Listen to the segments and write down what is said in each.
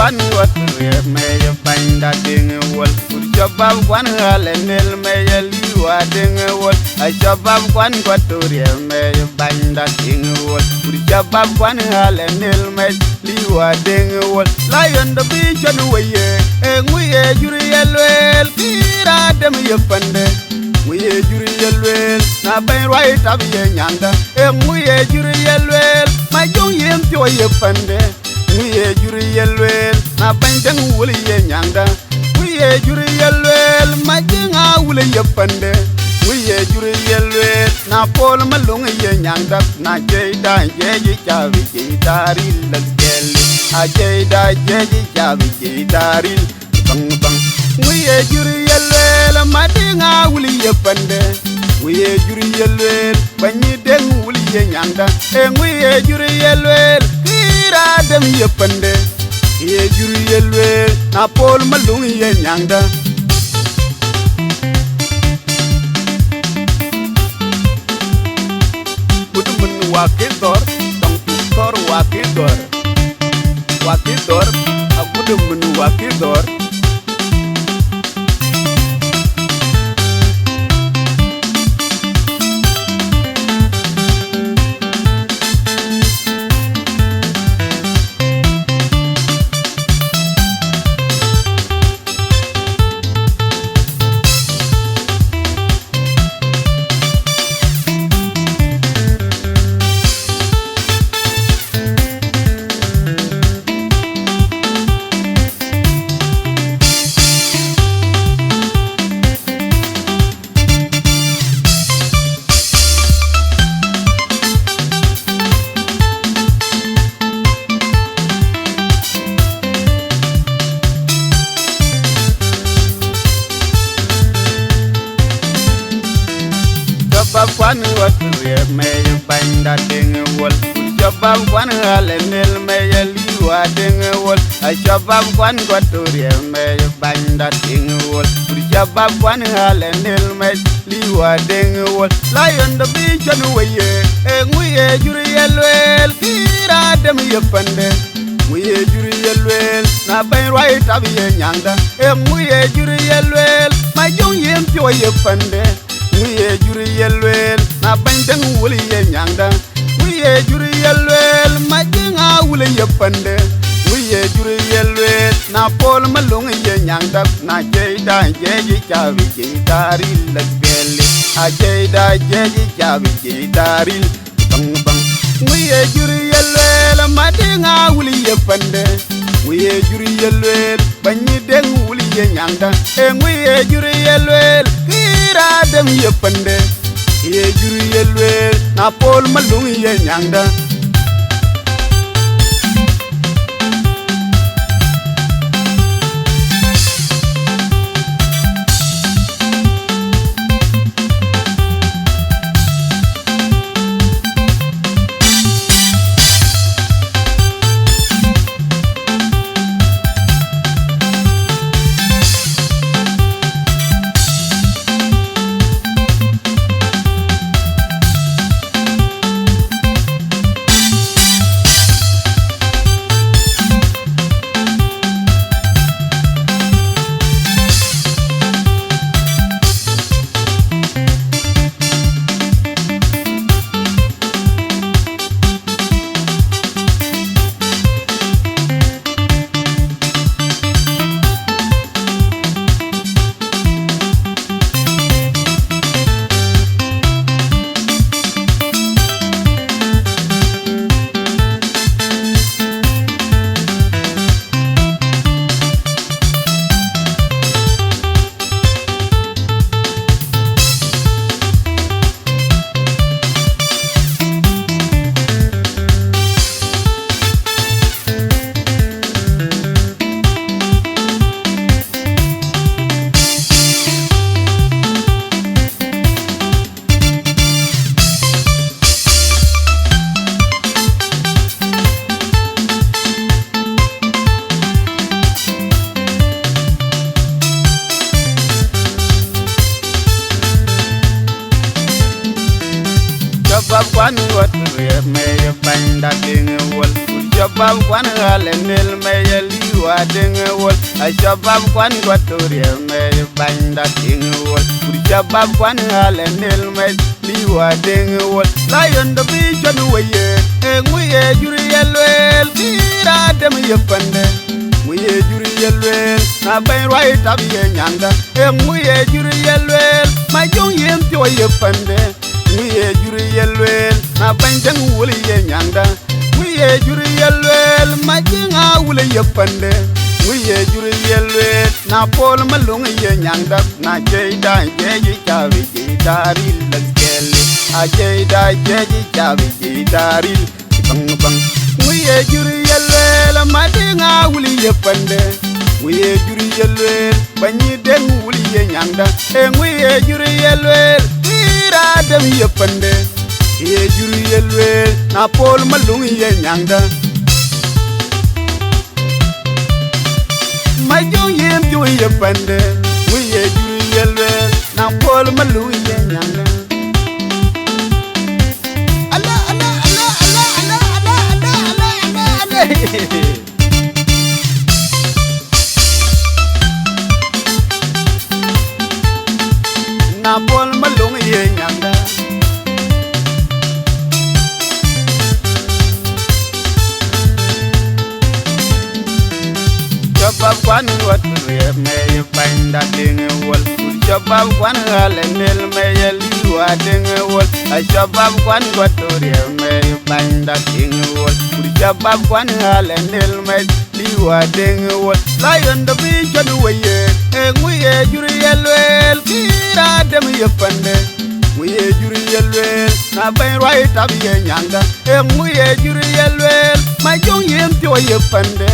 kwan wat me ya banda ding wol jabab kwan hale nel me ya liwa ding wol jabab kwan kwaturi me ya banda ding wol jabab kwan hale nel me liwa ding wol lion the beach on waye nguye juri yelwel kira dem yepande nguye juri yelwel na bay right ab ye nyanda nguye juri yelwel ma jong yem pyo yepande nguye juri yelwel na bandang wuli ye nyanda nguye juri yelwel ma jinga wuli yepande nguye juri yelwel na pol malung ye nyanda na jeida jeji chavi jeidari lageli a jeida jeji chavi jeidari bang bang nguye juri yelwel ma jinga wuli yepande nguye juri yelwel banyi deng wuli ye nyanda nguye juri yelwel dem yepande ye juri yelwe na pol malung ye nyanda kudumun wakidor tong tukor wakidor akudumun wakidor jabab kwan wat me banda ding wol jabab kwan hale nel me liwa ding wol jabab kwan kwaturi me banda ding wol jabab kwan hale nel me liwa ding wol lion the beach on waye nguye juri yelwel kira dem yepande nguye juri yelwel na bay right ab ye nyanda nguye juri yelwel ma jong yem pyo yepande nguye juri yelwel na bandang wuli ye nyanda nguye juri yelwel ma jinga wuli yepande nguye juri yelwel na pol malung ye nyanda na jeida jeji chavi jeidari lageli a jeida jeji chavi jeidari bang bang nguye juri yelwel ma jinga wuli yepande nguye juri yelwel banyi deng wuli ye nyanda nguye juri yelwel dem yepande ye juri yelwel na pol malung ye nyanda jabab kwan wat me banda ding wol jabab kwan hale nel me liwa liwa ding wol a shabab kwan Equatoria me banda ding wol uri shabab kwan alenel me liwa ding wol lion the vision waye nguye juri yelwel tira dem yepande nguye juri yelwel na bay right up ye nyanga nguye juri yelwel ma jong yem to yepande nguye juri yelwel na banjang wuli ye nyanga nguye juri yelwel ma jinga wuli yepande nguye juri yelwel na pol malung ye nyanga na jeida jeji chavi jidari lageli a jeida jeji chavi jidari bang bang nguye juri yelwel ma jinga wuli yepande nguye juri yelwel banyi den wuli ye nyanga nguye juri yelwel dem yepande ye juri yelwe na pol malung ye nyanga ma jong yem jo yepande we ye juri yelwe na pol malung ye nyanga ala ala ala ala ala ala ala ala ala na pol malung ye nyanga shabab kwan Equatoria me banda ding wol shabab kwan alenel me liwa ding wol a shabab kwan Equatoria me banda ding wol shabab kwan alenel me liwa ding wol lion the vision waye nguye juri yelwel tira dem yepande nguye juri yelwel na bay right up ye nyanga nguye juri yelwel ma jong yem to yepande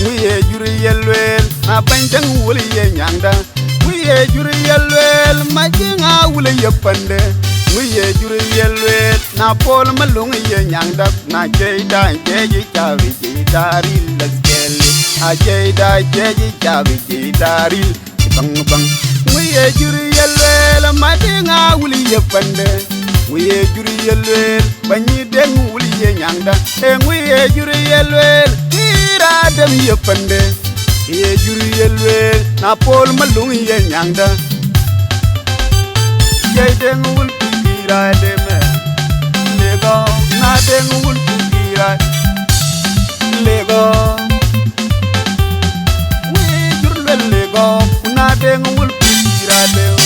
nguye juri yelwel na banjang wuli ye nyanga nguye juri yelwel ma jinga wuli yepande nguye juri yelwel na pol malung ye nyanga na jeida jeji chavi jidari lageli a jeida jeji chavi jidari bang bang nguye juri yelwel ma jinga wuli yepande nguye juri yelwel banyi den wuli ye nyanga nguye juri yelwel dem yepande ye juri yelwe na pol malung ye nyanga ye den wul pira dem lego na den wul pira lego we jurle lego na den wul pira dem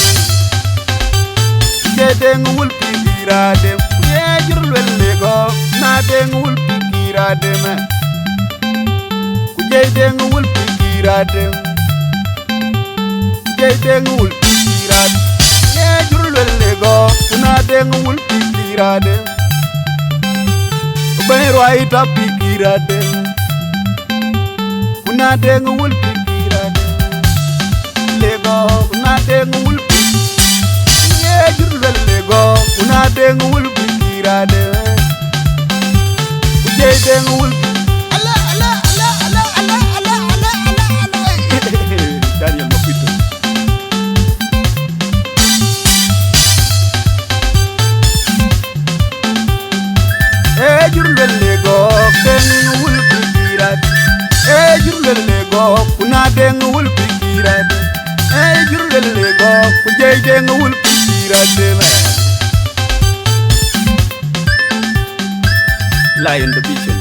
ye den wul pira dem ye jurle lego na den wul pira dem Jeng wul pikiradem Jeng wul pikirad ye jurul lego una deng wul pikiradem bay roi ta pikiradem una deng wul pikiradem lego una deng wul ye jurul lego una deng wul pikiradem Jeng wul Daniel Mapito. Jurul lego deng wul pikirat jurul lego kuna deng wul pikirat jurul lego ku jey deng wul pikirat Lion the Vision.